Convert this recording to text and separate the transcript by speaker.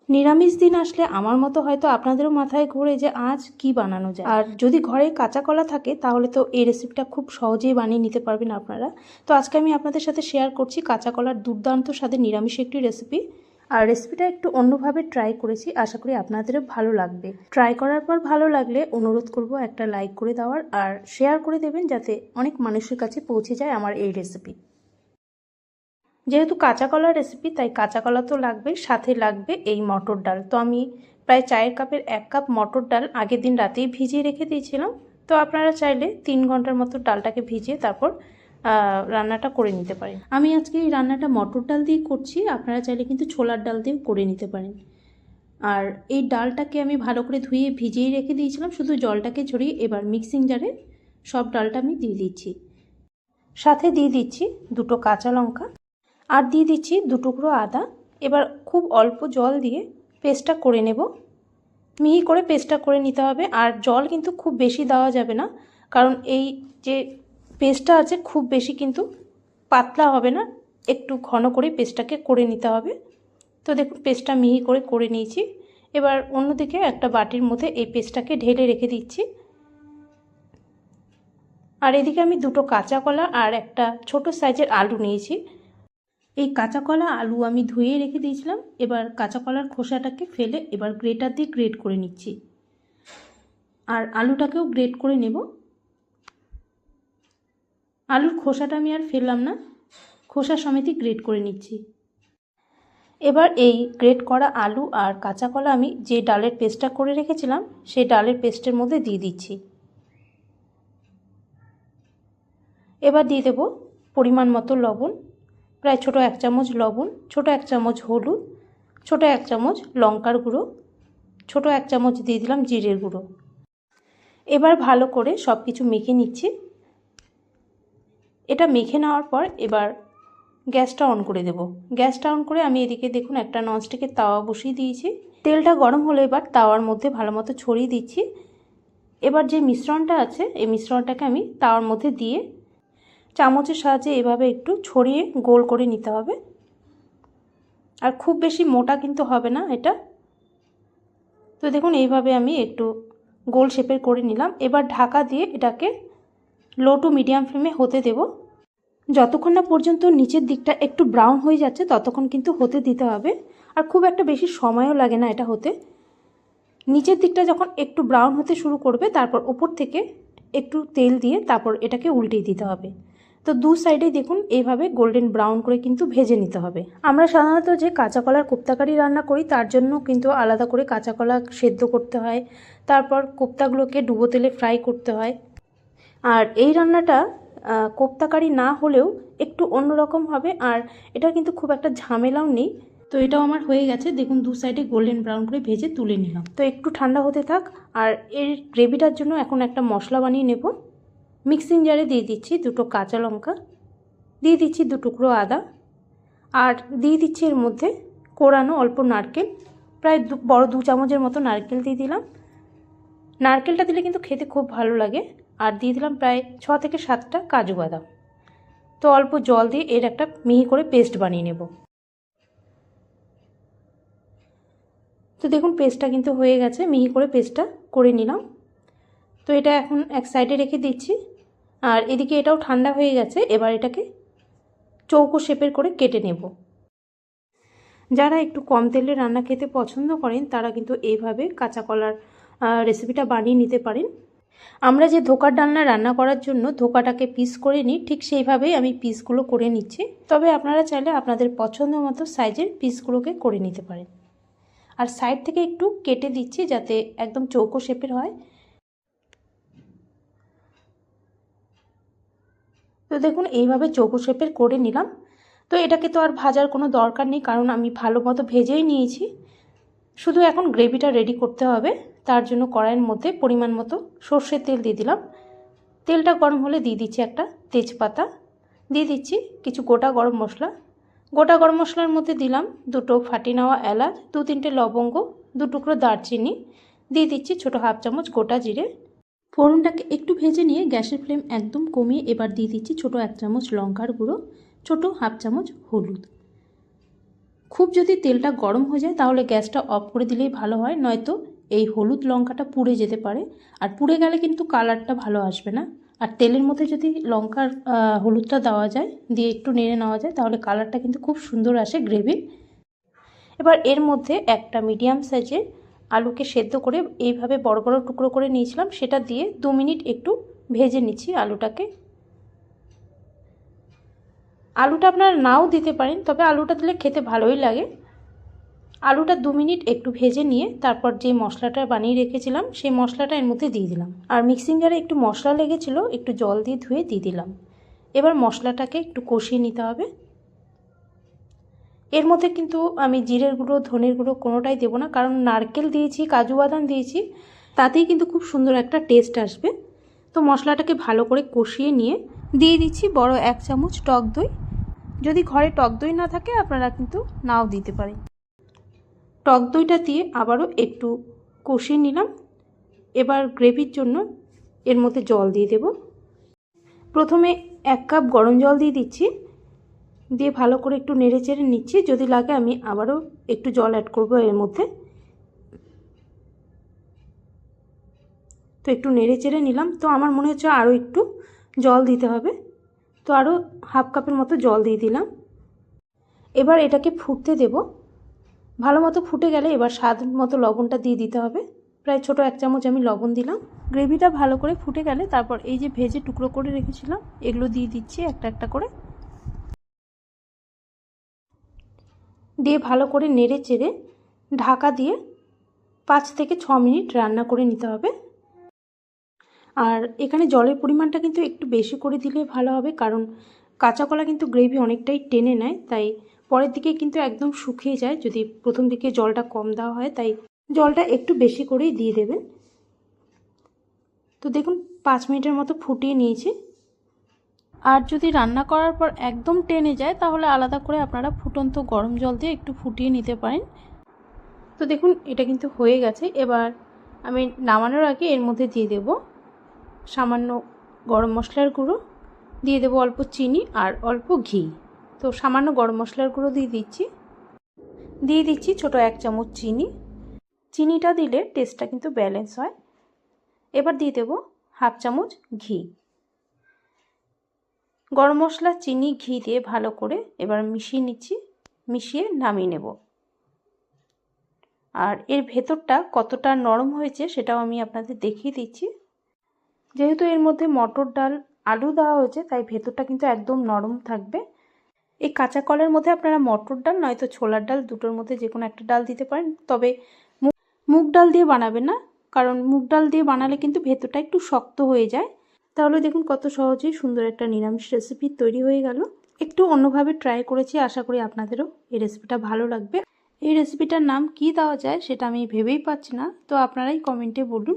Speaker 1: নিরামিষ দিন আসলে আমার মতো হয়তো আপনাদেরও মাথায় ঘোরে যে আজ কি বানানো যায়। আর যদি ঘরে কাঁচা কলা থাকে তাহলে তো এই রেসিপিটা খুব সহজেই বানিয়ে নিতে পারবেন আপনারা। তো আজকে আমি আপনাদের সাথে শেয়ার করছি কাঁচা কলার দুর্দান্ত স্বাদের নিরামিষ একটি রেসিপি। আর রেসিপিটা একটু অন্যভাবে ট্রাই করেছি, আশা করি আপনাদেরও ভালো লাগবে। ট্রাই করার পর ভালো লাগলে অনুরোধ করব একটা লাইক করে দেওয়ার, আর শেয়ার করে দেবেন যাতে অনেক মানুষের কাছে পৌঁছে যায় আমার এই রেসিপি। যেহেতু কাঁচা কলার রেসিপি তাই কাঁচা কলা তো লাগবেই, সাথে লাগবে এই মটর ডাল। তো আমি প্রায় চায়ের কাপের 1 কাপ মটর ডাল আগের দিন রাতেই ভিজিয়ে রেখে দিয়েছিলাম। তো আপনারা চাইলে 3 ঘন্টার মতো ডালটাকে ভিজিয়ে তারপর রান্নাটা করে নিতে পারেন। আমি আজকে এই রান্নাটা মটর ডাল দিয়ে করছি, আপনারা চাইলে কিন্তু ছোলার ডাল দিয়েও করে নিতে পারেন। আর এই ডালটাকে আমি ভালো করে ধুয়ে ভিজিয়ে রেখে দিয়েছিলাম, শুধু জলটাকে ঝরিয়ে এবার মিক্সিং জারে সব ডালটা আমি দিয়ে দিচ্ছি। সাথে দিয়ে দিচ্ছি 2টো কাঁচা লঙ্কা, আর দিয়ে দিচ্ছি 2 টুকরো আদা। এবার খুব অল্প জল দিয়ে পেস্টটা করে নেব, মিহি করে পেস্টটা করে নিতে হবে। আর জল কিন্তু খুব বেশি দেওয়া যাবে না, কারণ এই যে পেস্টটা আছে খুব বেশি কিন্তু পাতলা হবে না, একটু ঘন করে পেস্টটাকে করে নিতে হবে। তো দেখুন পেস্টটা মিহি করে নিয়েছি। এবার অন্যদিকে একটা বাটির মধ্যে এই পেস্টটাকে ঢেলে রেখে দিচ্ছি। আর এদিকে আমি 2টো কাঁচা কলা আর একটা ছোট সাইজের আলু নিয়েছি। এই কাঁচা কলা আলু আমি ধুয়ে রেখে দিয়েছিলাম। এবার কাঁচা কলার খোসাটাকে ফেলে এবার গ্রেটার দিয়ে গ্রেট করে নিচ্ছি, আর আলুটাকেও গ্রেট করে নেব। আলুর খোসাটা আমি আর ফেললাম না, খোসা সমেতই গ্রেট করে নিচ্ছি। এবার এই গ্রেট করা আলু আর কাঁচা কলা আমি যে ডালের পেস্টটা করে রেখেছিলাম সেই ডালের পেস্টের মধ্যে দিয়ে দিচ্ছি। এবার দিয়ে দেব পরিমাণ মতো লবণ, প্রায় ছোট 1 চামচ লবণ, ছোট 1 চামচ হলুদ, ছোট 1 চামচ লঙ্কার গুঁড়ো, ছোট 1 চামচ দিয়ে দিলাম জিরের গুঁড়ো। এবার ভালো করে সব কিছু মেখে নিচ্ছি। এটা মেখে নেওয়ার পর এবার গ্যাসটা অন করে দেব। গ্যাসটা অন করে আমি এদিকে দেখুন একটা ননস্টিকের তাওয়া বসিয়ে দিয়েছি। তেলটা গরম হলে এবার তাওয়ার মধ্যে ভালো মতো ছড়িয়ে দিচ্ছি। এবার যে মিশ্রণটা আছে এই মিশ্রণটাকে আমি তাওয়ার মধ্যে দিয়ে চামচের সাহায্যে এভাবে একটু ছড়িয়ে গোল করে নিতে হবে। আর খুব বেশি মোটা কিন্তু হবে না এটা। তো দেখুন এইভাবে আমি একটু গোল শেপের করে নিলাম। এবার ঢাকা দিয়ে এটাকে লো টু মিডিয়াম ফ্লেমে হতে দেব। যতক্ষণ না পর্যন্ত নিচের দিকটা একটু ব্রাউন হয়ে যাচ্ছে ততক্ষণ কিন্তু হতে দিতে হবে। আর খুব একটা বেশি সময়ও লাগে না এটা হতে। নিচের দিকটা যখন একটু ব্রাউন হতে শুরু করবে তারপর উপর থেকে একটু তেল দিয়ে তারপর এটাকে উল্টিয়ে দিতে হবে। তো 2 সাইডেই দেখুন এইভাবে গোল্ডেন ব্রাউন করে কিন্তু ভেজে নিতে হবে। আমরা সাধারণত যে কাঁচা কলার কোপ্তাকারি রান্না করি তার জন্য কিন্তু আলাদা করে কাঁচা কলা সেদ্ধ করতে হয়, তারপর কোপ্তাগুলোকে ডুবো তেলে ফ্রাই করতে হয়। আর এই রান্নাটা কোপ্তাকারি না হলেও একটু অন্যরকম হবে, আর এটা কিন্তু খুব একটা ঝামেলাও নেই। তো এটাও আমার হয়ে গেছে, দেখুন 2 সাইডে গোল্ডেন ব্রাউন করে ভেজে তুলে নিলাম। তো একটু ঠান্ডা হতে থাক। আর এর গ্রেভিটার জন্য এখন একটা মশলা বানিয়ে নেব। মিক্সিং জারে দিয়ে দিচ্ছি 2টো কাঁচা লঙ্কা, দিয়ে দিচ্ছি 2 টুকরো আদা, আর দিয়ে দিচ্ছি এর মধ্যে কোরানো অল্প নারকেল, প্রায় বড় 2 চামচের মতো নারকেল দিয়ে দিলাম। নারকেলটা দিলে কিন্তু খেতে খুব ভালো লাগে। আর দিয়ে দিলাম প্রায় 6 থেকে 7টা কাজু বাদাম। তো অল্প জল দিয়ে এর একটা মিহি করে পেস্ট বানিয়ে নেব। তো দেখুন পেস্টটা কিন্তু হয়ে গেছে, মিহি করে পেস্টটা করে নিলাম। তো এটা এখন এক সাইডে রেখে দিচ্ছি। আর এদিকে এটাও ঠান্ডা হয়ে গেছে, এবার এটাকে চৌকো শেপের করে কেটে নেব। যারা একটু কম তেলে রান্না খেতে পছন্দ করেন তারা কিন্তু এইভাবে কাঁচা কলার রেসিপিটা বানিয়ে নিতে পারেন। আমরা যে ধোকার ডালনা রান্না করার জন্য ধোকাটাকে পিস করে নিই ঠিক সেইভাবেই আমি পিসগুলো করে নিচ্ছি। তবে আপনারা চাইলে আপনাদের পছন্দ মতো সাইজের পিসগুলোকে করে নিতে পারেন। আর সাইড থেকে একটু কেটে দিচ্ছি যাতে একদম চৌকো শেপের হয়। তো দেখুন এইভাবে চৌকো শেপের করে নিলাম। তো এটাকে তো আর ভাজার কোনো দরকার নেই, কারণ আমি ভালো মতো ভেজেই নিয়েছি। শুধু এখন গ্রেভিটা রেডি করতে হবে। তার জন্য কড়াইয়ের মধ্যে পরিমাণ মতো সর্ষের তেল দিয়ে দিলাম। তেলটা গরম হলে দিয়ে দিচ্ছি একটা তেজপাতা, দিয়ে দিচ্ছি কিছু গোটা গরম মশলা। গোটা গরম মশলার মধ্যে দিলাম 2টো ফাটিয়ে নেওয়া এলাচ, 2-3টে লবঙ্গ, 2 টুকরো দারচিনি, দিয়ে দিচ্ছি ছোটো 1/2 চামচ গোটা জিরে। ফোড়নটাকে একটু ভেজে নিয়ে গ্যাসের ফ্লেম একদম কমিয়ে এবার দিয়ে দিচ্ছি ছোটো 1 চামচ লঙ্কার গুঁড়ো, ছোটো 1/2 চামচ হলুদ। খুব যদি তেলটা গরম হয়ে যায় তাহলে গ্যাসটা অফ করে দিলেই ভালো হয়, নয়তো এই হলুদ লঙ্কাটা পুড়ে যেতে পারে, আর পুড়ে গেলে কিন্তু কালারটা ভালো আসবে না। আর তেলের মধ্যে যদি লঙ্কার হলুদটা দেওয়া যায়, দিয়ে একটু নেড়ে নেওয়া যায়, তাহলে কালারটা কিন্তু খুব সুন্দর আসে গ্রেভির। এবার এর মধ্যে একটা মিডিয়াম সাইজের আলুকে সেদ্ধ করে এইভাবে বড় বড় টুকরো করে নিয়েছিলাম, সেটা দিয়ে 2 মিনিট একটু ভেজে নিচ্ছি আলুটাকে। আলুটা আপনারা নাও দিতে পারেন, তবে আলুটা দিলে খেতে ভালোই লাগে। আলুটা 2 মিনিট একটু ভেজে নিয়ে তারপর যে মশলাটা বানিয়ে রেখেছিলাম সেই মশলাটা এর মধ্যে দিয়ে দিলাম। আর মিক্সিং জারে একটু মশলা লেগেছিলো, একটু জল দিয়ে ধুয়ে দিয়ে দিলাম। এবার মশলাটাকে একটু কষিয়ে নিতে হবে। এর মধ্যে কিন্তু আমি জিরের গুঁড়ো, ধনের গুঁড়ো কোনোটাই দেবো না, কারণ নারকেল দিয়েছি, কাজু বাদাম দিয়েছি, তাতেই কিন্তু খুব সুন্দর একটা টেস্ট আসবে। তো মশলাটাকে ভালো করে কষিয়ে নিয়ে দিয়ে দিচ্ছি বড় 1 চামচ টক দই। যদি ঘরে টক দই না থাকে আপনারা কিন্তু নাও দিতে পারেন। টক দইটা দিয়ে আবারও একটু কষিয়ে নিলাম। এবার গ্রেভির জন্য এর মধ্যে জল দিয়ে দেব। প্রথমে 1 কাপ গরম জল দিয়ে দিচ্ছি, দিয়ে ভালো করে একটু নেড়ে চেড়ে নিচ্ছি। যদি লাগে আমি আবারও একটু জল অ্যাড করব এর মধ্যে। তো একটু নেড়ে চেড়ে নিলাম। তো আমার মনে হচ্ছে আরও একটু জল দিতে হবে, তো আরও হাফ কাপের মতো জল দিয়ে দিলাম। এবার এটাকে ফুটতে দেব। ভালো মতো ফুটে গেলে এবার স্বাদ মতো লবণটা দিয়ে দিতে হবে। প্রায় ছোট 1 চামচ আমি লবণ দিলাম। গ্রেভিটা ভালো করে ফুটে গেলে তারপর এই যে ভেজে টুকরো করে রেখেছিলাম এগুলো দিয়ে দিচ্ছি একটা একটা করে, দিয়ে ভালো করে নেড়ে চেড়ে ঢাকা দিয়ে 5 থেকে 6 মিনিট রান্না করে নিতে হবে। আর এখানে জলের পরিমাণটা কিন্তু একটু বেশি করে দিলে ভালো হবে, কারণ কাঁচা কলা কিন্তু গ্রেভি অনেকটাই টেনে নেয়, তাই পরের দিকে কিন্তু একদম শুকিয়ে যায় যদি প্রথম দিকে জলটা কম দেওয়া হয়, তাই জলটা একটু বেশি করেই দিয়ে দেবেন। তো দেখুন 5 মিনিটের মতো ফুটিয়ে নিয়েছি। আর যদি রান্না করার পর একদম টেনে যায় তাহলে আলাদা করে আপনারা ফুটন্ত গরম জল দিয়ে একটু ফুটিয়ে নিতে পারেন। তো দেখুন এটা কিন্তু হয়ে গেছে। এবার আমি নামানোর আগে এর মধ্যে দিয়ে দেব সামান্য গরম মশলার গুঁড়ো, দিয়ে দেব অল্প চিনি আর অল্প ঘি। তো সামান্য গরম মশলার গুঁড়ো দিয়ে দিচ্ছি ছোট 1 চামচ চিনি। চিনিটা দিলে টেস্টটা কিন্তু ব্যালেন্স হয়। এবার দিয়ে দেব হাফ চামচ ঘি। গরম মশলা, চিনি, ঘি দিয়ে ভালো করে এবার মিশিয়ে নিচ্ছি, মিশিয়ে নামিয়ে নেব। আর এর ভেতরটা কতটা নরম হয়েছে সেটাও আমি আপনাদের দেখিয়ে দিচ্ছি। যেহেতু এর মধ্যে মটর ডাল, আলু দেওয়া হয়েছে, তাই ভেতরটা কিন্তু একদম নরম থাকবে। এই কাঁচা কলার মধ্যে আপনারা মটর ডাল নয়তো ছোলার ডাল, দুটোর মধ্যে যে কোনো একটা ডাল দিতে পারেন, তবে মুগ ডাল দিয়ে বানাবেন না, কারণ মুগ ডাল দিয়ে বানালে কিন্তু ভেতরটা একটু শক্ত হয়ে যায়। তাহলে দেখুন কত সহজেই সুন্দর একটা নিরামিষ রেসিপি তৈরি হয়ে গেল। একটু অন্যভাবে ট্রাই করেছি, আশা করি আপনাদেরও এই রেসিপিটা ভালো লাগবে। এই রেসিপিটার নাম কি দেওয়া যায় সেটা আমি ভেবেই পাচ্ছি না, তো আপনারাই কমেন্টে বলুন।